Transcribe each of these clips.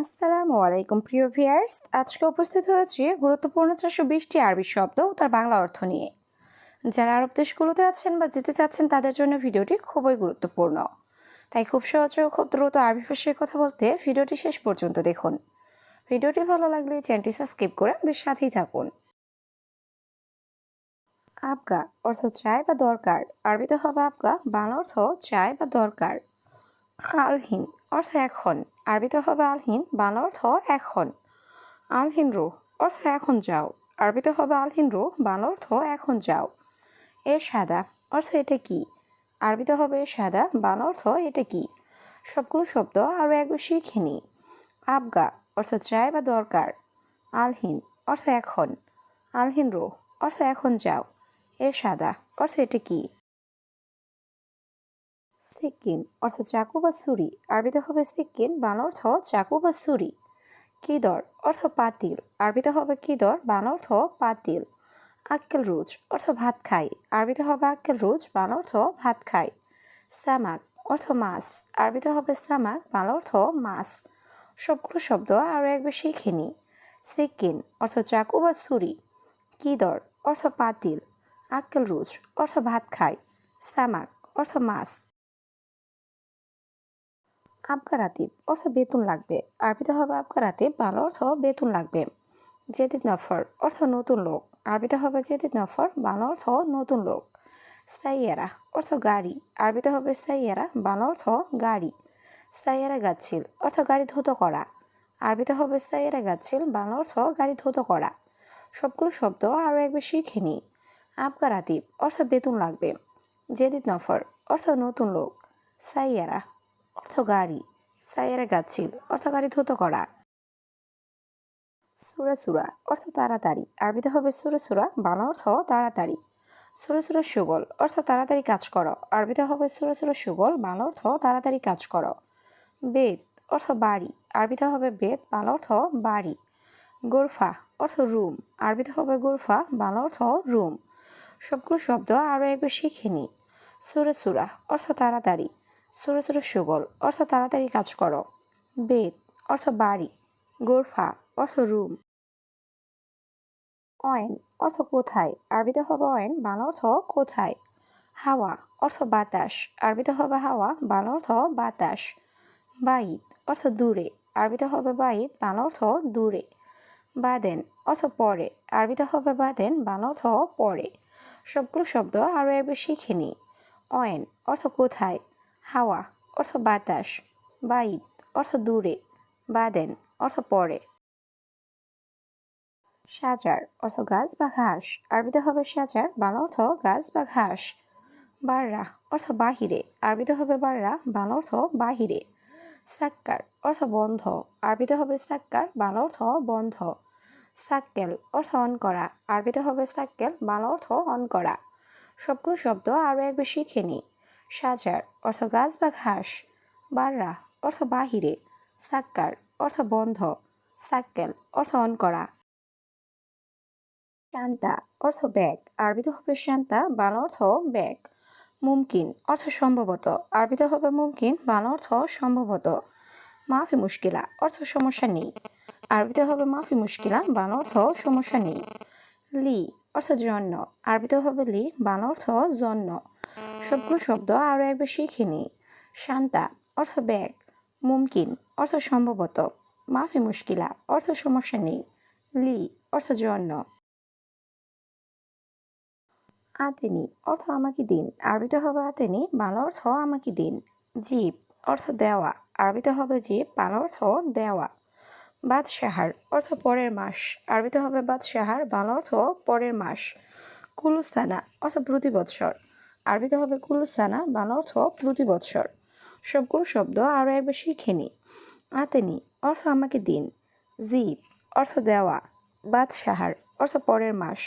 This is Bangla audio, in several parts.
আসসালামু আলাইকুম প্রিয় ভিউয়ার্স, আজকে উপস্থিত হয়েছি গুরুত্বপূর্ণ 420টি আরবি শব্দ ও তার বাংলা অর্থ নিয়ে। যারা আরব দেশগুলোতে আছেন বা যেতে চাচ্ছেন তাদের জন্য ভিডিওটি খুবই গুরুত্বপূর্ণ। তাই খুব সহজে ও খুব দ্রুত আরবি ভাষায় কথা বলতে ভিডিওটি শেষ পর্যন্ত দেখুন। ভিডিওটি ভালো লাগলে চ্যানেলটি সাবস্ক্রাইব করে আমাদের সাথেই থাকুন। আবগা অর্থ চাই বা দরকার, আরবিতে হবে আবগা, বাংলা অর্থ চাই বা দরকার। আলহিন অর্থ এখন, আরবিতে হবে আলহিন, বাংলা অর্থ এখন। আলহিন রুহ অর্থ এখন যাও, আরবিতে হবে আলহিন রুহ, বাংলা অর্থ এখন যাও। সাদা অর্থ এটা কি, আরবিতে হবে সাদা, বাংলা অর্থ এটা কি। সবগুলো শব্দ আরও একবার শিখে নিই। আবগা অর্থ চাই বা দরকার, আলহিন অর্থ এখন, আলহিন রুহ অর্থ এখন যাও, সাদা অর্থ এটা কি। সিকিন অর্থ চাকু বা ছুরি, আরবিতে হবে সিকিন, বাংলা অর্থ চাকু বা ছুরি। কিদর অর্থ পাতিল, আরবিতে হবে কিদর, বাংলা অর্থ পাতিল। আক্কেল রুজ অর্থ ভাত খাই, আরবিতে হবে আক্কেল রুজ, বাংলা অর্থ ভাত খাই। সামাক অর্থ মাছ, আরবিতে হবে সামাক, বাংলা অর্থ মাছ। সবগুলো শব্দ আরও একবার শিখে নিই। সিকিন অর্থ চাকু বা ছুরি, কিদর অর্থ পাতিল, আক্কেল রুজ অর্থ ভাত খাই, সামাক অর্থ মাছ। আবগারাতিব অর্থ বেতন লাগবে, আরবিতে হবে আবগারাতিব, বাংলা অর্থ বেতন লাগবে। জেদিদ নফর অর্থ নতুন লোক, আরবিতে হবে জেদিদ নফর, বাংলা অর্থ নতুন লোক। সাইয়ারা অর্থ গাড়ি, আরবিতে হবে সাইয়ারা, বাংলা অর্থ গাড়ি। সাইয়ারা গাচ্ছিল অর্থ গাড়ি ধুতো করা, আরবিতে হবে সাইয়ারা গাচ্ছিল, বাংলা অর্থ গাড়ি ধুতো করা। সবগুলো শব্দ আরও একবার শিখে নিই। আবগারাতিব অর্থ বেতন লাগবে, জেদিদ নফর অর্থ নতুন লোক, সাইয়ারা অর্থ গাড়ি, সাইয়ারা গাচ্ছিল অর্থ গাড়ি ধুতো করা। সুরা সুরা অর্থ তাড়াতাড়ি, আরবিতে হবে সুরা সুরা, বাংলা অর্থ তাড়াতাড়ি। সুরা সুরা সুগল অর্থ তাড়াতাড়ি কাজ করো, আরবিতে হবে সুরা সুরা সুগল, বাংলা অর্থ তাড়াতাড়ি কাজ করো। বেদ অর্থ বাড়ি, আরবিতে হবে বেদ, বাংলা অর্থ বাড়ি। গোরফা অর্থ রুম, আরবিতে হবে গোরফা, বাংলা অর্থ রুম। সবগুলো শব্দ আরও একবার শিখে নিই। সুরা সুরা অর্থ তাড়াতাড়ি, সুরা সুরা সুগল অর্থ তাড়াতাড়ি কাজ করো। বেদ অর্থ বাড়ি, গোরফা অর্থ রুম। অয়েন অর্থ কোথায়, আরবিতে হবে অয়েন, বাংলা অর্থ কোথায়। হাওয়া অর্থ বাতাস, আরবিতে হবে হাওয়া, বাংলা অর্থ বাতাস। বাইত অর্থ দূরে, আরবিতে হবে বাইত, বাংলা অর্থ দূরে। বাদেন অর্থ পরে, আরবিতে হবে বাদেন, বাংলা অর্থ পরে। সবগুলো শব্দ আরও একবার শিখে নিই। অয়েন অর্থ কোথায়, হাওয়া অর্থ বাতাস, বাইত অর্থ দূরে, বাদেন অর্থ পরে। সাজার অর্থ গাছ বা ঘাস, আরবিতে হবে সাজার, বাংলা অর্থ গাছ বা ঘাস। বাররা অর্থ বাহিরে, আরবিতে হবে বাররা, বাংলা অর্থ বাহিরে। সাক্কার অর্থ বন্ধ, আরবিতে হবে সাক্কার, বাংলা অর্থ বন্ধ। সাক্কেল অর্থ অন করা, আরবিতে হবে সাক্কেল, বাংলা অর্থ অন করা। সবগুলো শব্দ আরও একবার শিখে নিই। সাজার অর্থ গাছ বা ঘাস, বাররা অর্থ বাহিরে, সাক্কার অর্থ বন্ধ, সাক্কেল অর্থ অন করা। শান্তা অর্থ ব্যাগ, আরবিতে হবে শান্তা, বাংলা অর্থ ব্যাগ। মুমকিন অর্থ সম্ভবত, আরবিতে হবে মুমকিন, বাংলা অর্থ সম্ভবত। মাফি মুশকিলা অর্থ সমস্যা নেই, আরবিতে হবে মাফি মুশকিলা, বাংলা অর্থ সমস্যা নেই। লি অর্থ জন্য, আরবিতে হবে লি, বাংলা অর্থ জন্য। সবগুলো শব্দ আরও একবার শিখে নিই। শান্তা অর্থ ব্যাগ, মুমকিন অর্থ সম্ভবত, মাফি মুশকিলা অর্থ সমস্যা নেই, লি অর্থ জন্য। আতেনি অর্থ আমাকে দিন, আরবিতে হবে আতেনি, বাংলা অর্থ আমাকে দিন। জিব অর্থ দেওয়া, আরবিতে হবে জিব, বাংলা অর্থ দেওয়া। বাদশাহার অর্থ পরের মাস, আরবিতে হবে বাদশাহার, বাংলা অর্থ পরের মাস। কুলুস্তানা অর্থ প্রতি বৎসর, আরবিতে হবে কুলুস্তানা, বাংলা অর্থ প্রতি বৎসর। সবগুলো শব্দ আরও একবার শিখে নিই। আতেনি অর্থ আমাকে দিন, জিব অর্থ দেওয়া, বাদশাহার অর্থ পরের মাস,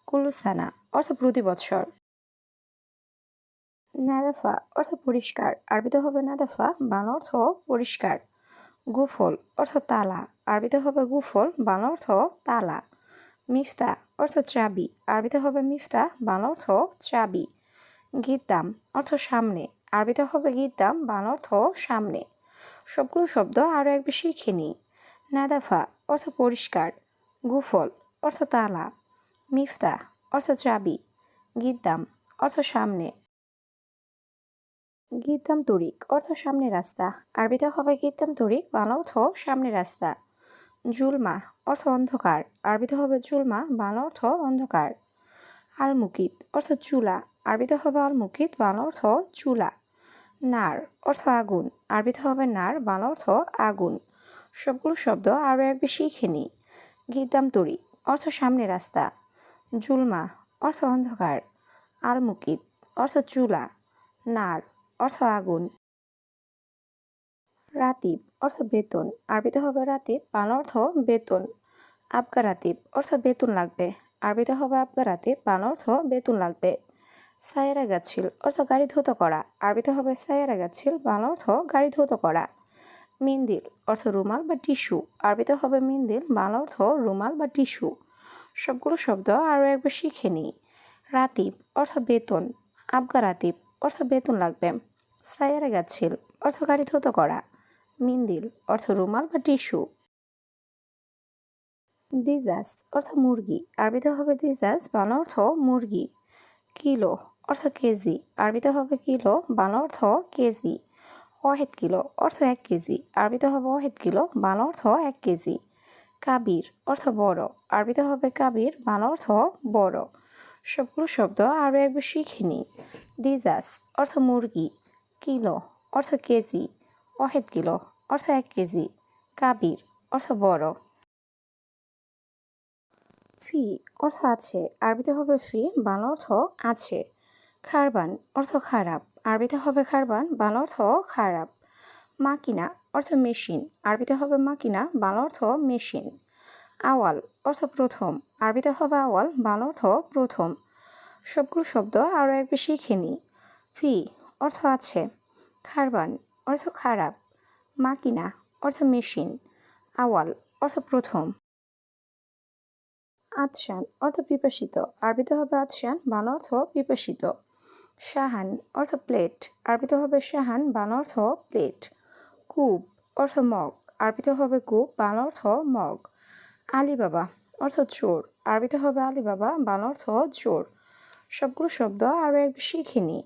কুলুস্তানা অর্থ প্রতি বৎসর। নাদাফা অর্থ পরিষ্কার, আরবিতে হবে নাদাফা, বাংলা অর্থ পরিষ্কার। গুফল অর্থ তালা, আরবিতে হবে গুফল, বাংলা অর্থ তালা। মিফতা অর্থ চাবি, আরবিতে হবে মিফতা, বাংলা অর্থ চাবি। গীতাম অর্থ সামনে, আরবিতে হবে গীতাম, বাংলা অর্থ সামনে। সবগুলো শব্দ আরও একবার শিখে নিই। নাদাফা অর্থ পরিষ্কার, গুফল অর্থ তালা, মিফতাহ অর্থ চাবি, গিদ্দাম অর্থ সামনে। গিদ্দাম তরিক অর্থ সামনে রাস্তা, আরবিতে হবে গিদ্দাম তরিক, বাংলা অর্থ সামনে রাস্তা। জুলমা অর্থ অন্ধকার, আরবিতে হবে জুলমা, বাংলা অর্থ অন্ধকার। আল মুকিত অর্থ চুলা, আরবিতে হবে আল মুকিত, বাংলা অর্থ চুলা। নার অর্থ আগুন, আরবিতে হবে নার, বাংলা অর্থ আগুন। সবগুলো শব্দ আরও একবার শিখে নিই। গিদ্দাম তরিক অর্থ সামনে রাস্তা, জুলমা অর্থ অন্ধকার, আল মুকিত অর্থ চুলা, নার অর্থ আগুন। রাতিব অর্থ বেতন, আরবিতে হবে রাতিব, বাংলা অর্থ বেতন। আবগা রাতিব অর্থ বেতন লাগবে, আরবিতে হবে আবগা রাতিব, বাংলা অর্থ বেতন লাগবে। সায়েরা গাছিল অর্থ গাড়ি ধৌত করা, আরবিতে হবে সায়েরা গাছিল, বাংলা অর্থ গাড়ি ধৌত করা। মিন্দিল অর্থ রুমাল বা টিস্যু, আরবিতে হবে মিন্দিল, বাংলা অর্থ রুমাল বা টিস্যু। সবগুলো শব্দ আরও একবার শিখে নিই। রাতিব অর্থ বেতন, আবগা রাতিব অর্থ বেতন লাগবে, সায়েরা গাছিল অর্থ গাড়ি ধৌত করা, মিন্দিল অর্থ রুমাল বা টিস্যু। দিজাস অর্থ মুরগি, আরবিতে হবে দিজাস, বাংলা অর্থ মুরগি। কিলো অর্থ কেজি, আরবিতে হবে কিলো, বাংলা অর্থ কেজি। ওয়াহেদ কিলো অর্থ 1 কেজি, আরবিতে হবে ওয়াহেদ কিলো, বাংলা অর্থ 1 কেজি। কাবির অর্থ বড়, আরবিতে হবে কাবির, বাংলা অর্থ বড়। সবগুলো শব্দ আরও একবার শিখে নিই। দিজাস অর্থ মুরগি, কিলো অর্থ কেজি, ওয়াহেদ কিলো অর্থ 1 কেজি, কাবির অর্থ বড়। ফি অর্থ আছে, আরবিতে হবে ফি, বাংলা অর্থ আছে। খারবান অর্থ খারাপ, আরবিতে হবে খারবান, বাংলা অর্থ খারাপ। মাকিনা অর্থ মেশিন, আরবিতে হবে মাকিনা, বাংলা অর্থ মেশিন। আওয়াল অর্থ প্রথম, আরবিতে হবে আওয়াল, বাংলা অর্থ প্রথম। সবগুলো শব্দ আরও একবার শিখে নিই। ফি অর্থ আছে, খারবান অর্থ খারাপ, মাকিনা অর্থ মেশিন, আওয়াল অর্থ প্রথম। আতশান অর্থ পিপাসিত, আরবিতে হবে আতশান, বাংলা অর্থ পিপাসিত। শাহান অর্থ প্লেট, আরবিতে হবে শাহান, বাংলা অর্থ প্লেট। কূপ অর্থ মগ, আরবিতে হবে কূপ, বাংলা অর্থ মগ। আলিবাবা অর্থ চোর, আরবিতে হবে আলিবাবা, বাংলা অর্থ চোর। সবগুলো শব্দ আরও একবার শিখে নিই।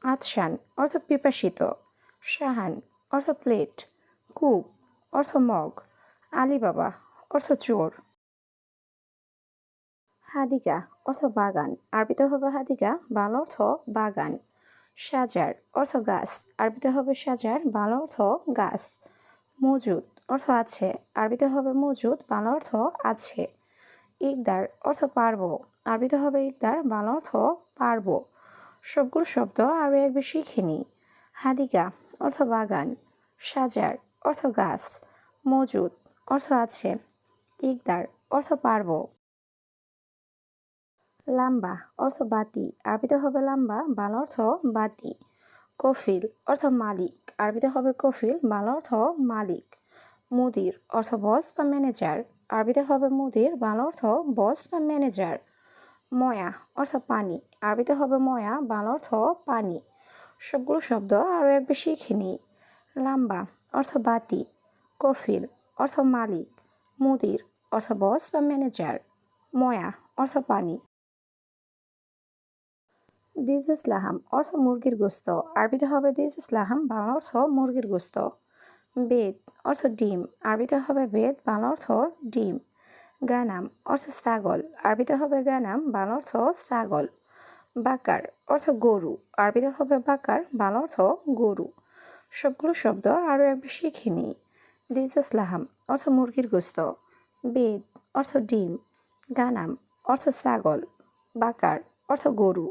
আতশান অর্থ পিপাসিত, শাহান অর্থ প্লেট, কূপ অর্থ মগ, আলিবাবা অর্থ চোর। হাদিকা অর্থ বাগান, আরবিতে হবে হাদিকা, বাংলা অর্থ বাগান। সাজার অর্থ গাছ, আরবিতে হবে সাজার, বাংলা অর্থ গাছ। মজুদ অর্থ আছে, আরবিতে হবে মজুদ, বাংলা অর্থ আছে। ইকদার অর্থ পারব, আরবিতে হবে ইকদার, বাংলা অর্থ পারব। সবগুলো শব্দ আরও একবার শিখে নিই। হাদিকা অর্থ বাগান, সাজার অর্থ গাছ, মজুদ অর্থ আছে, ইকদার অর্থ পারব। লাম্বা অর্থ বাতি, আরবিতে হবে লাম্বা, বাংলা অর্থ বাতি। কফিল অর্থ মালিক, আরবিতে হবে কফিল, বাংলা অর্থ মালিক। মুদির অর্থ বস বা ম্যানেজার, আরবিতে হবে মুদির, বাংলা অর্থ বস বা ম্যানেজার। ময়া অর্থ পানি, আরবিতে হবে ময়া, বাংলা অর্থ পানি। সবগুলো শব্দ আরও একবার শিখে নিই। লাম্বা অর্থ বাতি, কফিল অর্থ মালিক, মুদির অর্থ বস বা ম্যানেজার, ময়া অর্থ পানি। দিজ ইসলাহাম অর্থ মুরগির গোস্ত, আরবিতে হবে দিজ ইসলাহাম, বাংলা অর্থ মুরগির গোস্ত। বেদ অর্থ ডিম, আরবিতে হবে বেদ, বাংলা অর্থ ডিম। গানাম অর্থ ছাগল, আরবিতে হবে গানাম, বাংলা অর্থ ছাগল। বাকার অর্থ গরু, আরবিতে হবে বাকার, বাংলা অর্থ গরু। সবগুলো শব্দ আরও একবার শিখে নিই। দিজ ইসলাহাম অর্থ মুরগির গোস্ত, বেদ অর্থ ডিম, গানাম অর্থ ছাগল, বাকার অর্থ গরু।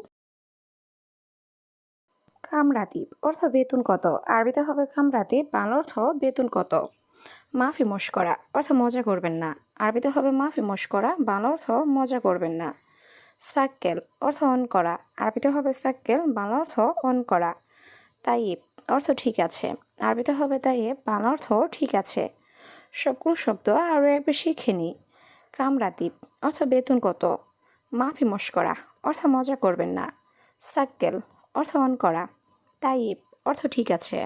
কামরাতিব অর্থ বেতন কত, আরবিতে হবে কামরাতিব, বাংলা অর্থ বেতন কত। মাফি মশকরা অর্থ মজা করবেন না, আরবিতে হবে মাফি মশকরা, বাংলা অর্থ মজা করবেন না। সাক্কেল অর্থ অন করা, আরবিতে হবে সাক্কেল, বাংলা অর্থ অন করা। তাইব অর্থ ঠিক আছে, আরবিতে হবে তাইব, বাংলা অর্থ ঠিক আছে। সবগুলো শব্দ আরও একবার শিখে নিই। কামরাতিব অর্থ বেতন কত, মাফি মশকরা অর্থ মজা করবেন না, সাক্কেল অর্থ অন করা, তাইব অর্থ ঠিক আছে।